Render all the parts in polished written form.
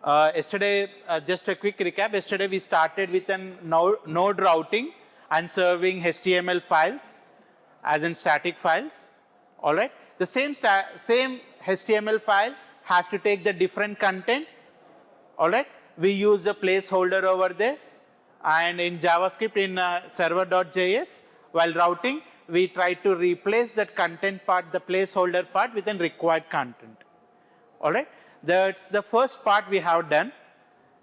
Just a quick recap. Yesterday we started with an node routing and serving HTML files as in static files. All right. The same HTML file has to take the different content. All right. We use a placeholder over there, and in JavaScript in server.js, while routing, we try to replace that content part, the placeholder part, with a required content. All right. That's the first part we have done.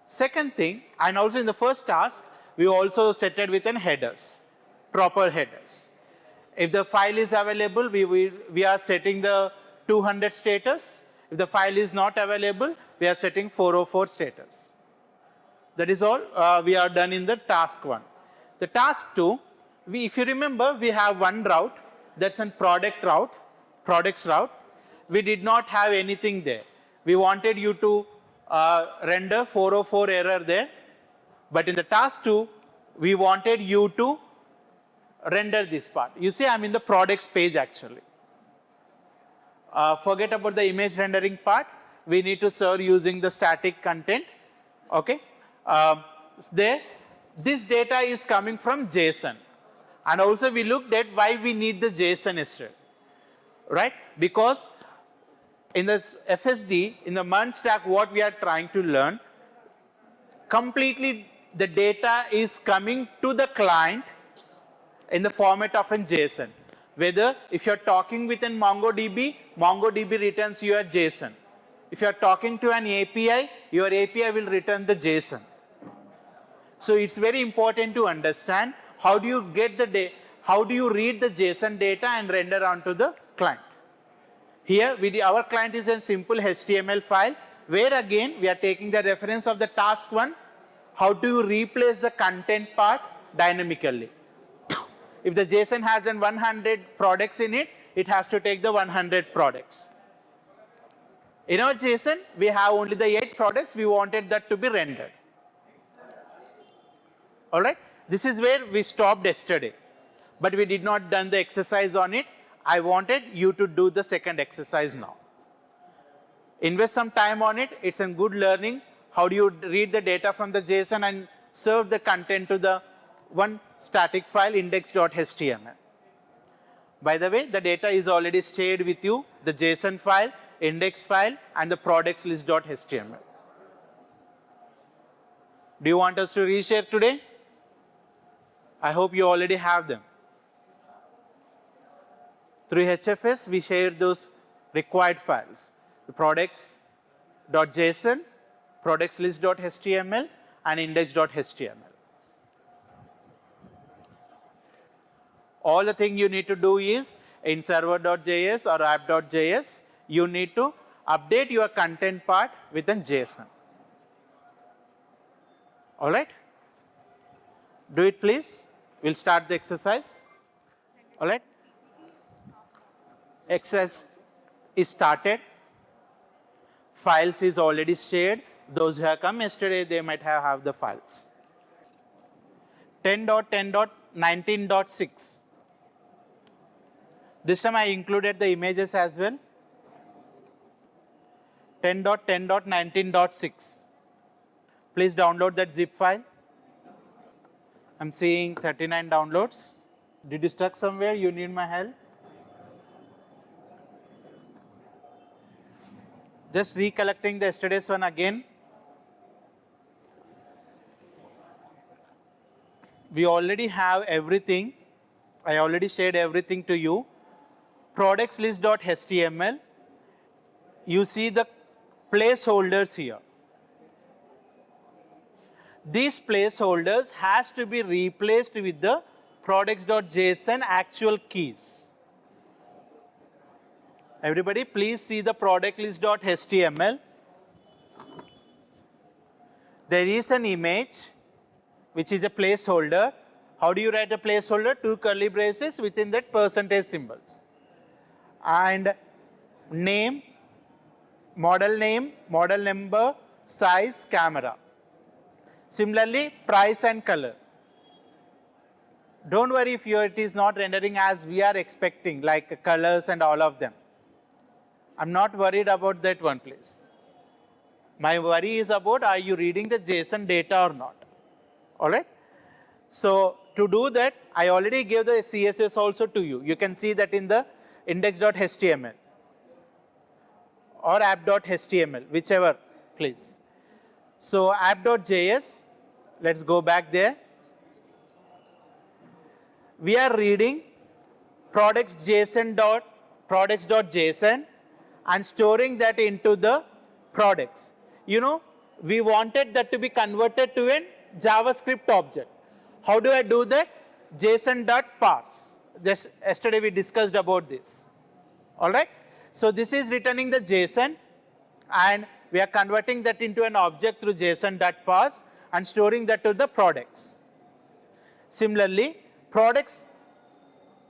Second thing, and also in the first task, we also set it with an headers, proper headers. If the file is available, we are setting the 200 status. If the file is not available, we are setting 404 status. That is all we are done in the task 1. The task 2, if you remember, we have one route, that's a products route. We did not have anything there. We wanted you to render 404 error there, but in the task 2, we wanted you to render this part. You see, I'm in the products page actually. Forget about the image rendering part. We need to serve using the static content. Okay. This data is coming from JSON. And also we looked at why we need the JSON instead. Right? Because in this FSD, in the MERN stack, what we are trying to learn, completely the data is coming to the client in the format of a JSON. Whether if you're talking with an MongoDB, MongoDB returns you a JSON. If you're talking to an API, your API will return the JSON. So it's very important to understand how do you get the how do you read the JSON data and render onto the client. Here, our client is a simple HTML file, where again we are taking the reference of the task 1. How do you replace the content part dynamically? If the JSON has 100 products in it, it has to take the 100 products. In our JSON, we have only the 8 products. We wanted that to be rendered. All right. This is where we stopped yesterday, but we did not done the exercise on it. I wanted you to do the second exercise now. Invest some time on it. It's a good learning. How do you read the data from the JSON and serve the content to the one static file index.html. By the way, the data is already shared with you, the JSON file, index file, and the products list.html. Do you want us to reshare today? I hope you already have them. Through HFS, we share those required files, the products.json, products list.html, and index.html. All the thing you need to do is in server.js or app.js, you need to update your content part with a JSON. All right? Do it please. We'll start the exercise. All right? Exercise is started. Files is already shared. Those who have come yesterday, they might have the files. 10.10.19.6. This time I included the images as well. 10.10.19.6. Please download that zip file. I'm seeing 39 downloads. Did you stuck somewhere? You need my help? Just recollecting the yesterday's one again. We already have everything. I already shared everything to you. Products list.html. You see the placeholders here. These placeholders has to be replaced with the products.json actual keys. Everybody, please see the product list.html. There is an image which is a placeholder. How do you write a placeholder? 2 curly braces within that percentage symbols. And name, model number, size, camera. Similarly, price and color. Don't worry if it is not rendering as we are expecting, like colors and all of them. I'm not worried about that one, please. My worry is about, are you reading the JSON data or not? All right. So to do that, I already gave the CSS also to you. You can see that in the index.html or app.html, whichever, please. So app.js, let's go back there. We are reading products.json and storing that into the products. You know, we wanted that to be converted to a JavaScript object. How do I do that? JSON.parse. Yesterday we discussed about this. All right. So this is returning the JSON, and we are converting that into an object through JSON.parse and storing that to the products. Similarly, product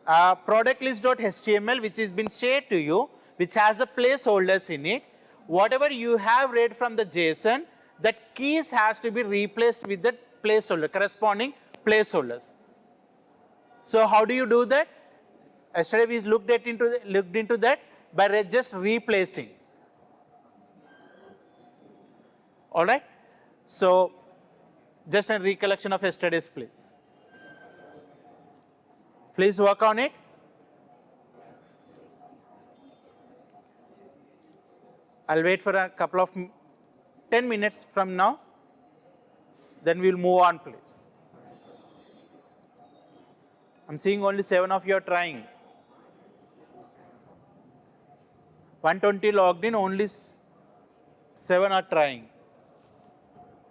list.html, which has been shared to you, which has the placeholders in it. Whatever you have read from the JSON, that keys has to be replaced with the placeholder, corresponding placeholders. So how do you do that? Yesterday we looked into that by just replacing. All right. So just a recollection of yesterday's, please. Please work on it. I'll wait for a couple of 10 minutes from now. Then we'll move on, please. I'm seeing only 7 of you are trying. 120 logged in, only 7 are trying.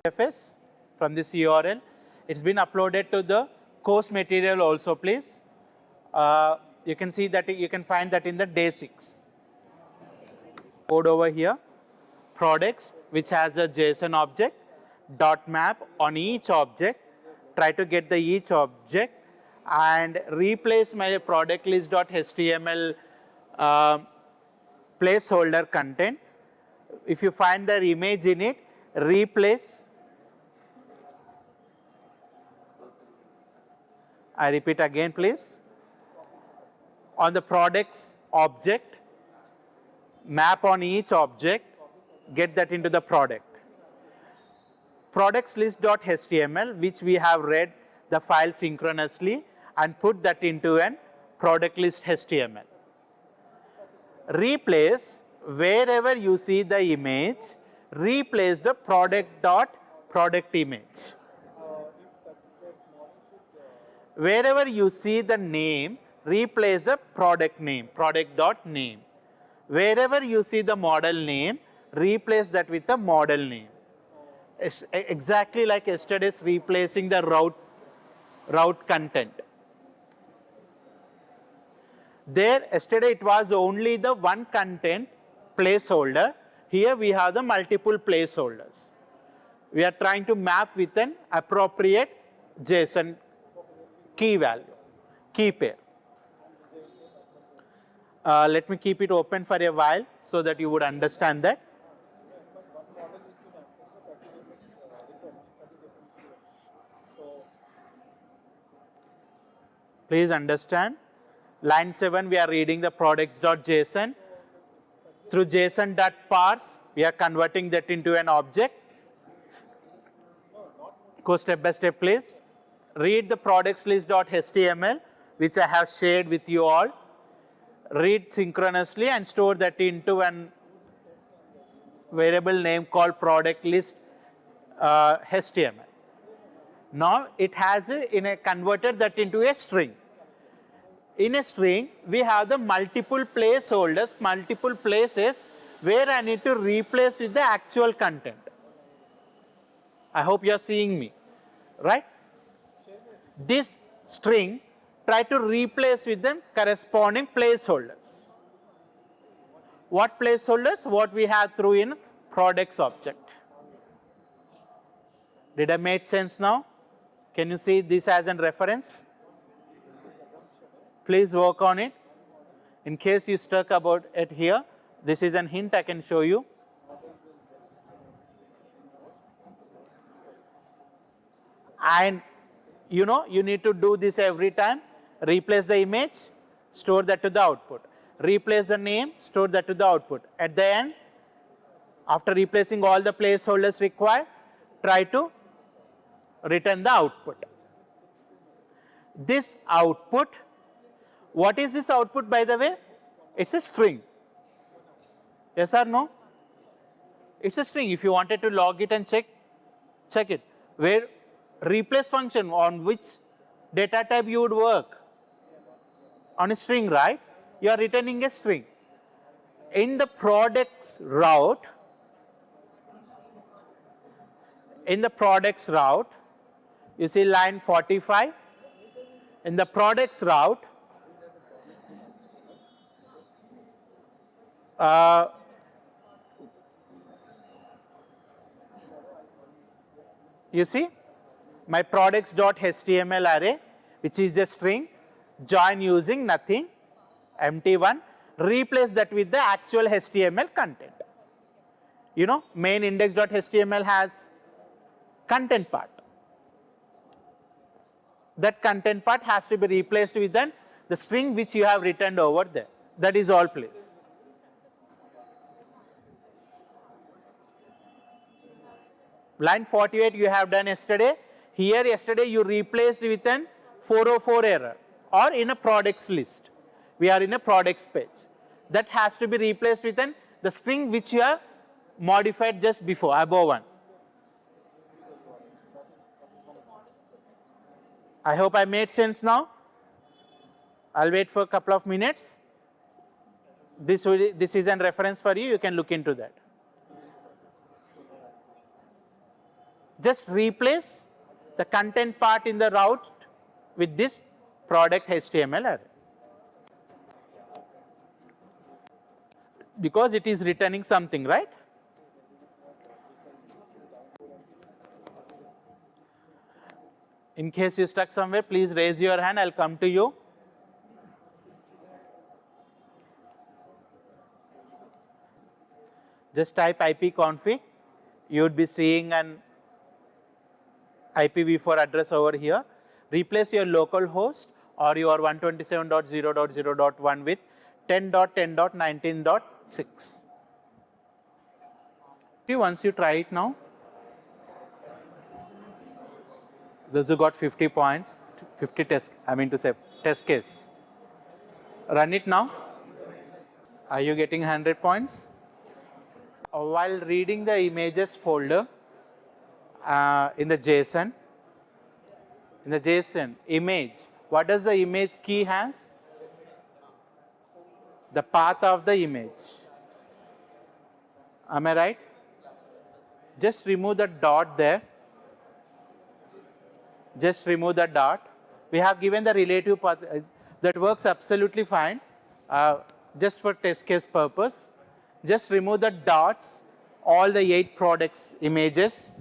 FS from this URL. It's been uploaded to the course material also, please. You can see that, you can find that in the day 6. Code over here, products, which has a JSON object, dot map on each object. Try to get the each object and replace my product list.html placeholder content. If you find the image in it, replace. I repeat again, please. On the products object, map on each object, get that into the product. Products list.html, which we have read the file synchronously, and put that into an product list HTML. Replace, wherever you see the image, replace the product image. Wherever you see the name, replace the product name, product.name. Wherever you see the model name, replace that with the model name. It's exactly like yesterday's replacing the route content. There, yesterday it was only the one content placeholder. Here we have the multiple placeholders. We are trying to map with an appropriate JSON key value, key pair. Let me keep it open for a while so that you would understand that. Please understand. Line 7, we are reading the products.json. Through json.parse, we are converting that into an object. Go step by step, please. Read the products list.html, which I have shared with you all. Read synchronously and store that into an variable name called product list HTML. Now it has converted that into a string. In a string, we have the multiple placeholders, multiple places where I need to replace with the actual content. I hope you are seeing me, right? This string, try to replace with them corresponding placeholders. What placeholders? What we have through in products object. Did I make sense now? Can you see this as a reference? Please work on it. In case you stuck about it here, this is a hint I can show you. And you know, you need to do this every time. Replace the image, store that to the output. Replace the name, store that to the output. At the end, After replacing all the placeholders required, try to return the output. This output, what is this output by the way? It's a string. Yes or no? It's a string. If you wanted to log it and check it. Where replace function, on which data type you would work? On a string, right? You are returning a string. In the products route, you see line 45. In the products route, you see my products.html array, which is a string, join using nothing, empty one, replace that with the actual HTML content. You know, main index.html has content part. That content part has to be replaced with then the string which you have returned over there. That is all place. Line 48 you have done yesterday. Here yesterday you replaced with an 404 error or in a products list. We are in a products page. That has to be replaced with the string which you have modified just before, above one. I hope I made sense now. I'll wait for a couple of minutes. This is a reference for you. You can look into that. Just replace the content part in the route with this product HTML array. Because it is returning something, right? In case you stuck somewhere, please raise your hand. I'll come to you. Just type ipconfig. You would be seeing an IPv4 address over here. Replace your local host or your 127.0.0.1 with 10.10.19.6. Once you try it now, those who got 50 points, 50 test case. Run it now. Are you getting 100 points? While reading the images folder in the JSON, image, what does the image key has? The path of the image. Am I right? Just remove the dot there. Just remove the dot. We have given the relative path. That works absolutely fine. Just for test case purpose. Just remove the dots, all the 8 products images.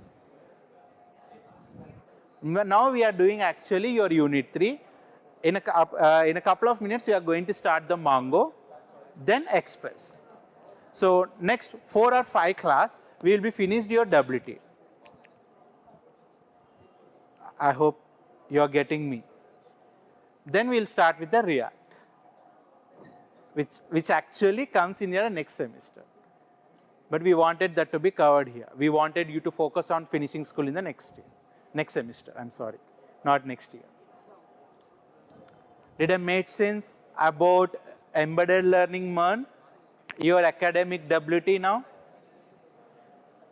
Now we are doing actually your unit 3. In a couple of minutes, we are going to start the Mongo, then Express. So next 4 or 5 class, we will be finished your WT. I hope you are getting me. Then we will start with the React, which actually comes in your next semester. But we wanted that to be covered here. We wanted you to focus on finishing school in the next semester, I'm sorry, not next year. Did I make sense about embedded learning MERN? Your academic WT now?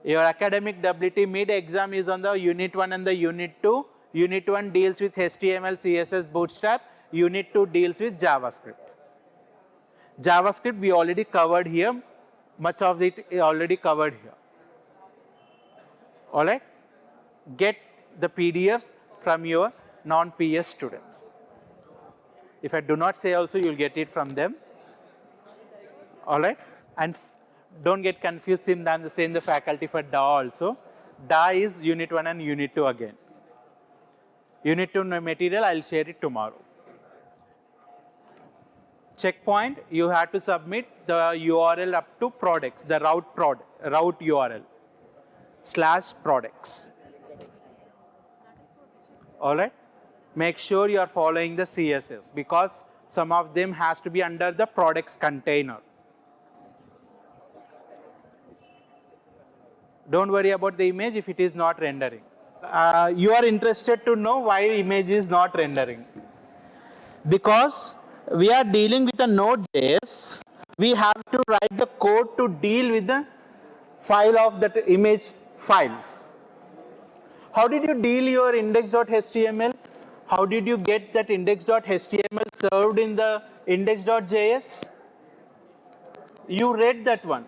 Your academic WT mid-exam is on the Unit 1 and the Unit 2. Unit 1 deals with HTML, CSS, Bootstrap. Unit 2 deals with JavaScript. JavaScript we already covered here. Much of it is already covered here. All right? Get the PDFs from your non-PS students. If I do not say also, you will get it from them. All right? And don't get confused, I'm the same the faculty for DA also. DA is Unit 1 and Unit 2 again. Unit 2 material, I will share it tomorrow. Checkpoint, you have to submit the URL up to products, the route URL /products. All right? Make sure you are following the CSS because some of them has to be under the products container. Don't worry about the image if it is not rendering. You are interested to know why image is not rendering. Because we are dealing with a Node.js, we have to write the code to deal with the file of that image files. How did you deal your index.html? How did you get that index.html served in the index.js? You read that one.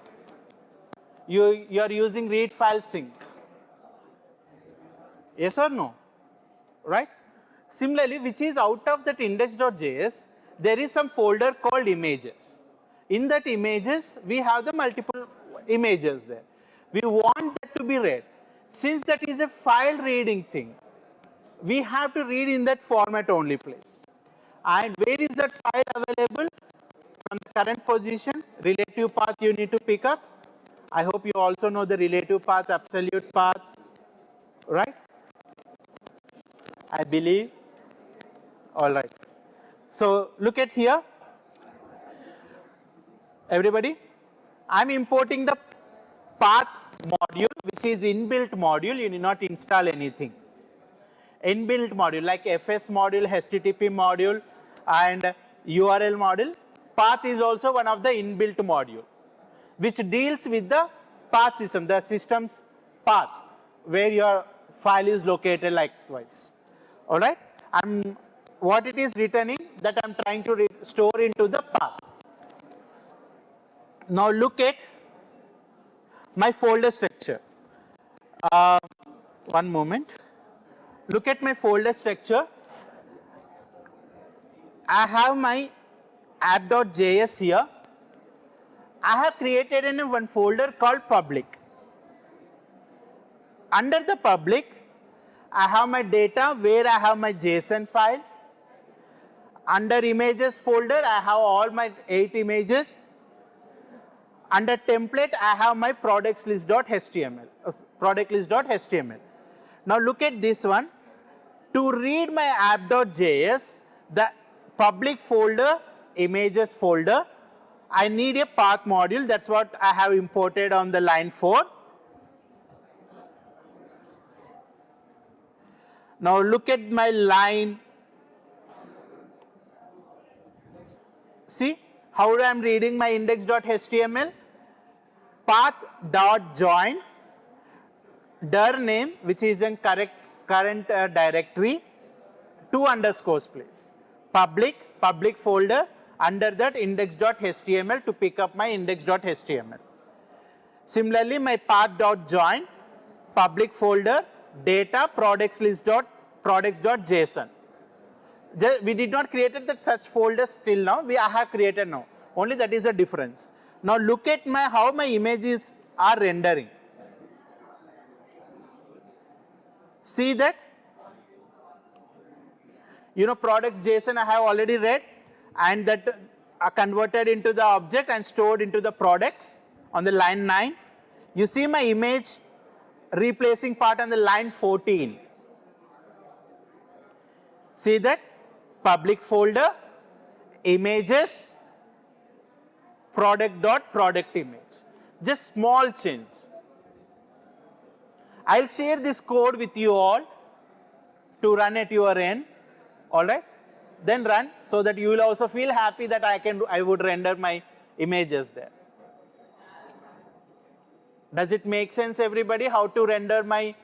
You are using read file sync. Yes or no? Right? Similarly, which is out of that index.js, there is some folder called images. In that images, we have the multiple images there. We want that to be read. Since that is a file reading thing, we have to read in that format only place. And where is that file available? From the current position, relative path you need to pick up. I hope you also know the relative path, absolute path, right? I believe. All right. So look at here. Everybody, I'm importing the path module, which is inbuilt module. You need not install anything. Inbuilt module like FS module, HTTP module, and URL module. Path is also one of the inbuilt module, which deals with the path system, the system's path, where your file is located likewise. All right? What it is returning that I'm trying to store into the path. Now look at my folder structure. One moment. Look at my folder structure. I have my app.js here. I have created one folder called public. Under the public, I have my data where I have my JSON file. Under images folder, I have all my 8 images. Under template, I have my products list.html. Now look at this one. To read my app.js, the public folder, images folder, I need a path module. That's what I have imported on the line 4. Now look at my line. See how I am reading my index.html? Path.join, dir name, which is in current directory, 2 underscores place. Public folder, under that index.html to pick up my index.html. Similarly, my path.join, public folder, data, products.json. We did not create that such folders till now. I have created now. Only that is the difference. Now look at how my images are rendering. See that? Products.json I have already read, and that are converted into the object and stored into the products on the line 9. You see my image replacing part on the line 14. See that? Public folder, images, product.product image. Just small change. I'll share this code with you all to run at your end. All right? Then run so that you will also feel happy that I would render my images there. Does it make sense, everybody, how to render my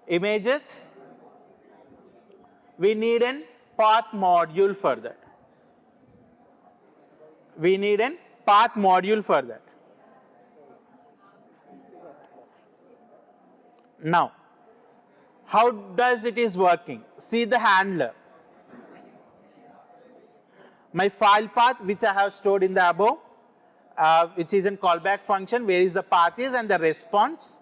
images? We need a path module for that. We need a path module for that. Now, how does it is working? See the handler. My file path, which I have stored in the above, which is in callback function, where is the path is and the response.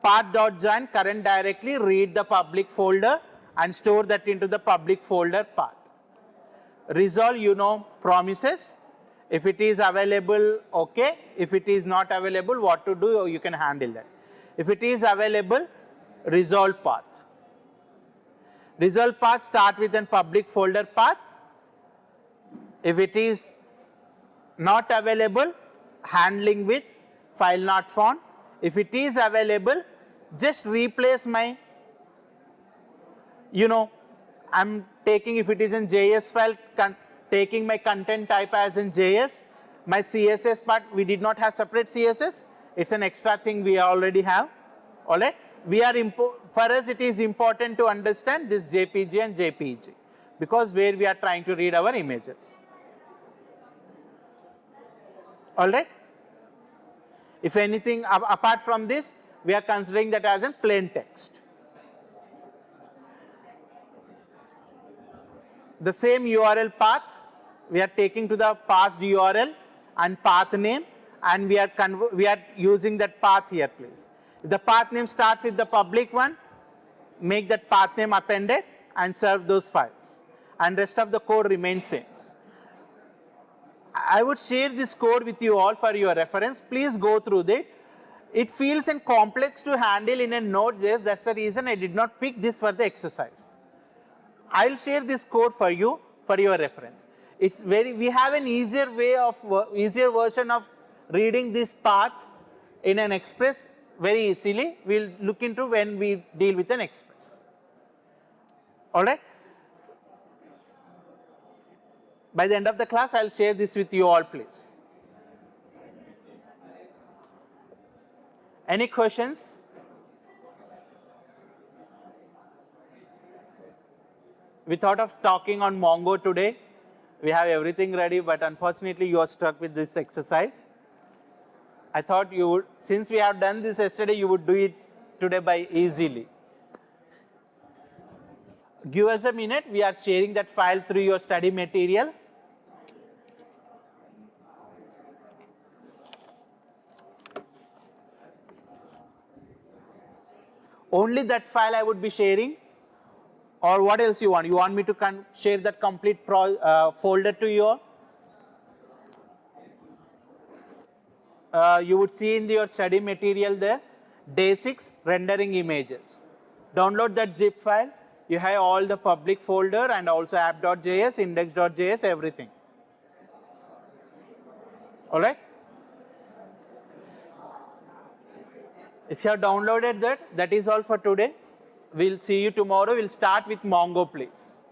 Path.join, current directly, read the public folder and store that into the public folder path. Resolve, promises. If it is available, okay. If it is not available, what to do, you can handle that. If it is available, resolve path. Resolve path start with a public folder path. If it is not available, handling with file not found. If it is available, just replace my, I'm taking, if it is in JS file, taking my content type as in JS, my CSS part, we did not have separate CSS. It's an extra thing we already have. All right. For us, it is important to understand this JPG and JPEG because where we are trying to read our images. All right. If anything apart from this, we are considering that as in plain text. The same URL path, we are taking to the past URL and path name, and we are using that path here, please. If the path name starts with the public one, make that path name appended and serve those files. And rest of the code remains same. I would share this code with you all for your reference. Please go through that. It feels complex to handle in a Node.js. That's the reason I did not pick this for the exercise. I'll share this code for you for your reference. We have an easier version of reading this path in an Express very easily. We'll look into when we deal with an Express. All right. By the end of the class, I'll share this with you all, please. Any questions? We thought of talking on Mongo today. We have everything ready, but unfortunately, you are stuck with this exercise. I thought you would, since we have done this yesterday, you would do it today by easily. Give us a minute. We are sharing that file through your study material. Only that file I would be sharing. Or what else you want? You want me to share that complete folder to you? You would see in your study material there, day 6, rendering images. Download that zip file. You have all the public folder and also app.js, index.js, everything. All right? If you have downloaded that, that is all for today. We'll see you tomorrow. We'll start with Mongo, please.